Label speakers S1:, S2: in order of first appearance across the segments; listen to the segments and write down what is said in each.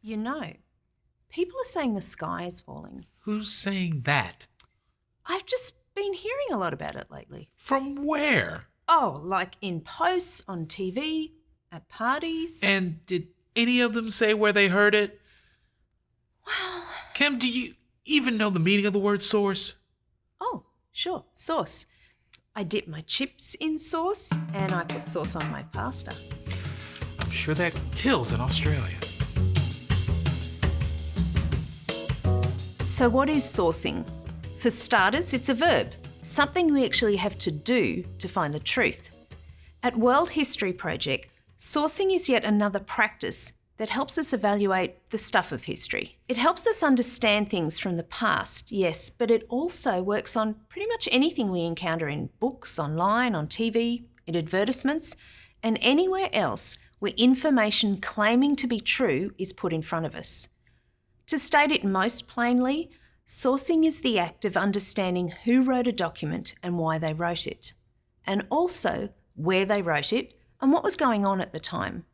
S1: You know, people are saying the sky is falling.
S2: Who's saying that?
S1: I've just been hearing a lot about it lately.
S2: From where?
S1: Oh, like in posts, on TV, at parties.
S2: And did any of them say where they heard it?
S1: Well...
S2: Kim, do you even know the meaning of the word source?
S1: Oh, sure, sauce. I dip my chips in sauce and I put sauce on my pasta.
S2: I'm sure that kills in Australia.
S1: So what is sourcing? For starters, it's a verb, something we actually have to do to find the truth. At World History Project, sourcing is yet another practice that helps us evaluate the stuff of history. It helps us understand things from the past, yes, but it also works on pretty much anything we encounter in books, online, on TV, in advertisements, and anywhere else where information claiming to be true is put in front of us. To state it most plainly, sourcing is the act of understanding who wrote a document and why they wrote it, and also where they wrote it and what was going on at the time.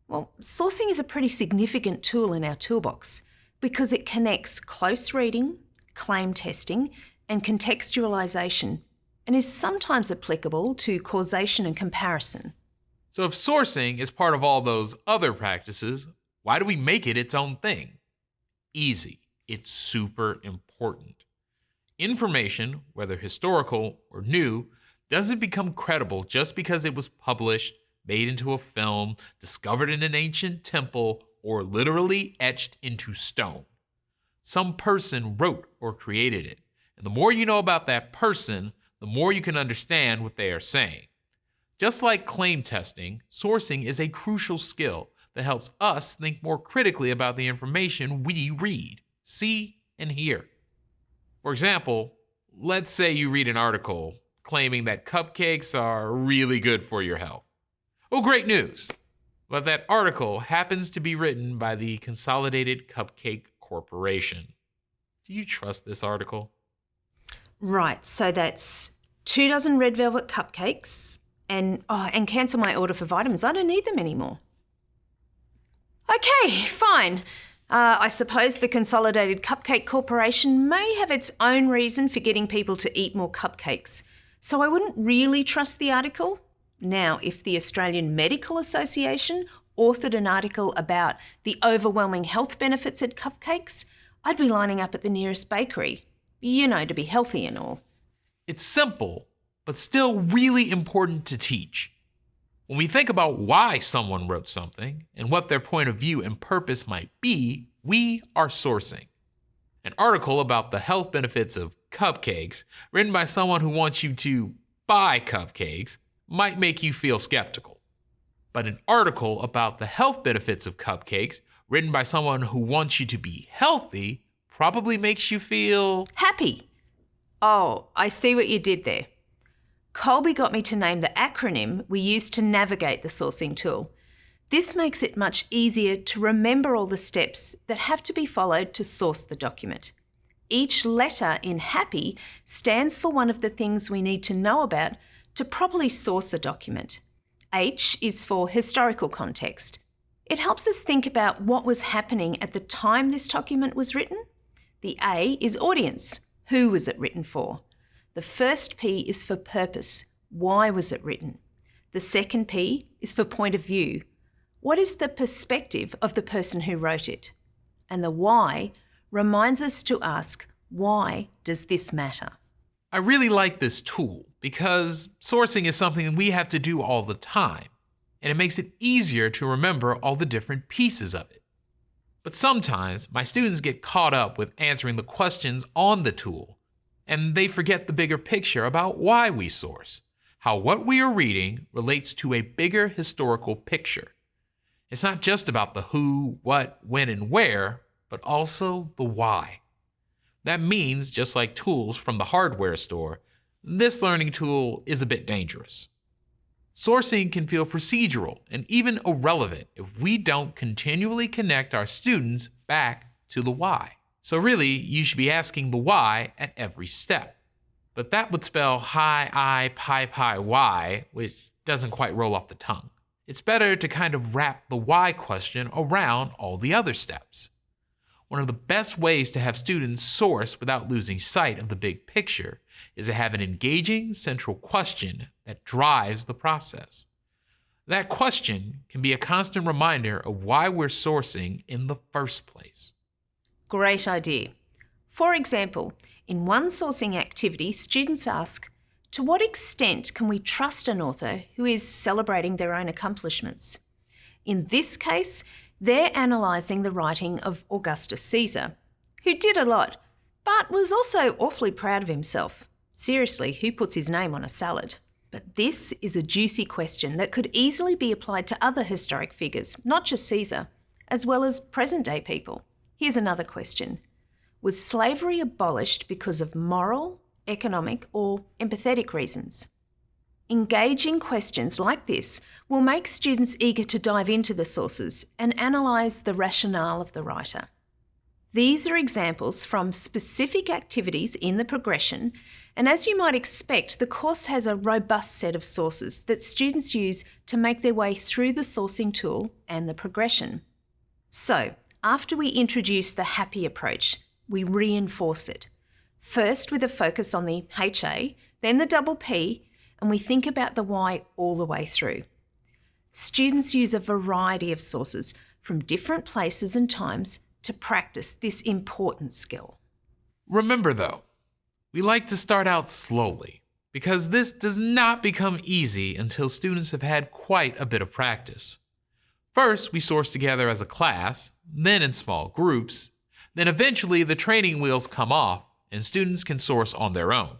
S1: Well, sourcing is a pretty significant tool in our toolbox because it connects close reading, claim testing, and contextualisation, and is sometimes applicable to causation and comparison.
S2: So if sourcing is part of all those other practices, why do we make it its own thing? Easy. It's super important. Information, whether historical or new, doesn't become credible just because it was published, made into a film, discovered in an ancient temple, or literally etched into stone. Some person wrote or created it, and the more you know about that person, the more you can understand what they are saying. Just like claim testing, sourcing is a crucial skill that helps us think more critically about the information we read, see, and hear. For example, let's say you read an article claiming that cupcakes are really good for your health. Oh, great news! But that article happens to be written by the Consolidated Cupcake Corporation. Do you trust this article?
S1: Right, so that's 2 dozen red velvet cupcakes and cancel my order for vitamins. I don't need them anymore. Okay, fine. I suppose the Consolidated Cupcake Corporation may have its own reason for getting people to eat more cupcakes, so I wouldn't really trust the article. Now, if the Australian Medical Association authored an article about the overwhelming health benefits of cupcakes, I'd be lining up at the nearest bakery, to be healthy and all.
S2: It's simple, but still really important to teach. When we think about why someone wrote something and what their point of view and purpose might be, we are sourcing. An article about the health benefits of cupcakes, written by someone who wants you to buy cupcakes, might make you feel skeptical. But an article about the health benefits of cupcakes, written by someone who wants you to be healthy, probably makes you feel
S1: happy. Oh, I see what you did there. Colby got me to name the acronym we use to navigate the sourcing tool. This makes it much easier to remember all the steps that have to be followed to source the document. Each letter in HAPPY stands for one of the things we need to know about to properly source a document. H is for historical context. It helps us think about what was happening at the time this document was written. The A is audience. Who was it written for? The first P is for purpose. Why was it written? The second P is for point of view. What is the perspective of the person who wrote it? And the why reminds us to ask, why does this matter?
S2: I really like this tool because sourcing is something we have to do all the time, and it makes it easier to remember all the different pieces of it. But sometimes my students get caught up with answering the questions on the tool, and they forget the bigger picture about why we source, how what we are reading relates to a bigger historical picture. It's not just about the who, what, when, and where, but also the why. That means, just like tools from the hardware store, this learning tool is a bit dangerous. Sourcing can feel procedural and even irrelevant if we don't continually connect our students back to the why. So really, you should be asking the why at every step. But that would spell hi, I, pi, why, which doesn't quite roll off the tongue. it's better to kind of wrap the why question around all the other steps. One of the best ways to have students source without losing sight of the big picture is to have an engaging central question that drives the process. That question can be a constant reminder of why we're sourcing in the first place.
S1: Great idea. For example, in one sourcing activity, students ask, to what extent can we trust an author who is celebrating their own accomplishments? In this case, they're analysing the writing of Augustus Caesar, who did a lot, but was also awfully proud of himself. Seriously, who puts his name on a salad? But this is a juicy question that could easily be applied to other historic figures, not just Caesar, as well as present-day people. Here's another question. Was slavery abolished because of moral, economic, or empathetic reasons? Engaging questions like this will make students eager to dive into the sources and analyse the rationale of the writer. These are examples from specific activities in the progression, and as you might expect, the course has a robust set of sources that students use to make their way through the sourcing tool and the progression. So, after we introduce the happy approach, we reinforce it. First with a focus on the HA, then the double P, and we think about the why all the way through. Students use a variety of sources from different places and times to practice this important skill.
S2: Remember though, we like to start out slowly because this does not become easy until students have had quite a bit of practice. First, we source together as a class, then in small groups, then eventually the training wheels come off and students can source on their own.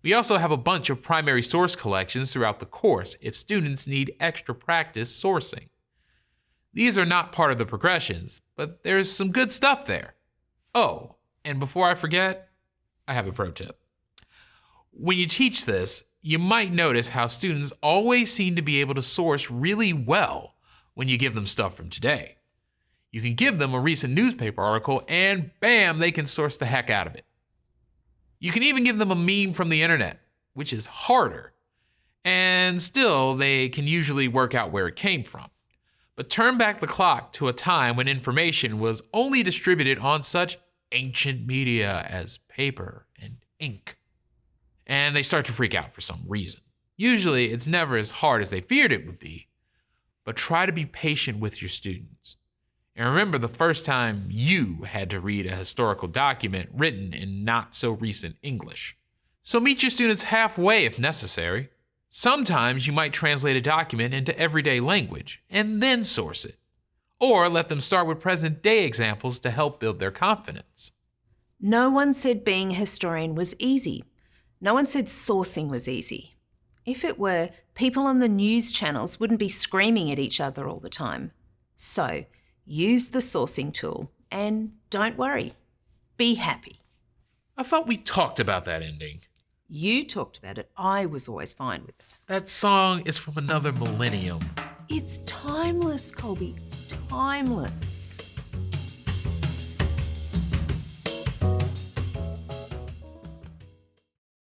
S2: We also have a bunch of primary source collections throughout the course if students need extra practice sourcing. These are not part of the progressions, but there's some good stuff there. Oh, and before I forget, I have a pro tip. When you teach this, you might notice how students always seem to be able to source really well when you give them stuff from today. You can give them a recent newspaper article and bam, they can source the heck out of it. You can even give them a meme from the internet, which is harder, and still they can usually work out where it came from. But turn back the clock to a time when information was only distributed on such ancient media as paper and ink, and they start to freak out for some reason. Usually it's never as hard as they feared it would be, but try to be patient with your students. And remember the first time you had to read a historical document written in not so recent English. So meet your students halfway if necessary. Sometimes you might translate a document into everyday language and then source it. Or let them start with present-day examples to help build their confidence.
S1: No one said being a historian was easy. No one said sourcing was easy. If it were, people on the news channels wouldn't be screaming at each other all the time. So, use the sourcing tool and don't worry. Be happy.
S2: I thought we talked about that ending.
S1: You talked about it. I was always fine with it.
S2: That song is from another millennium.
S1: It's timeless, Colby. Timeless.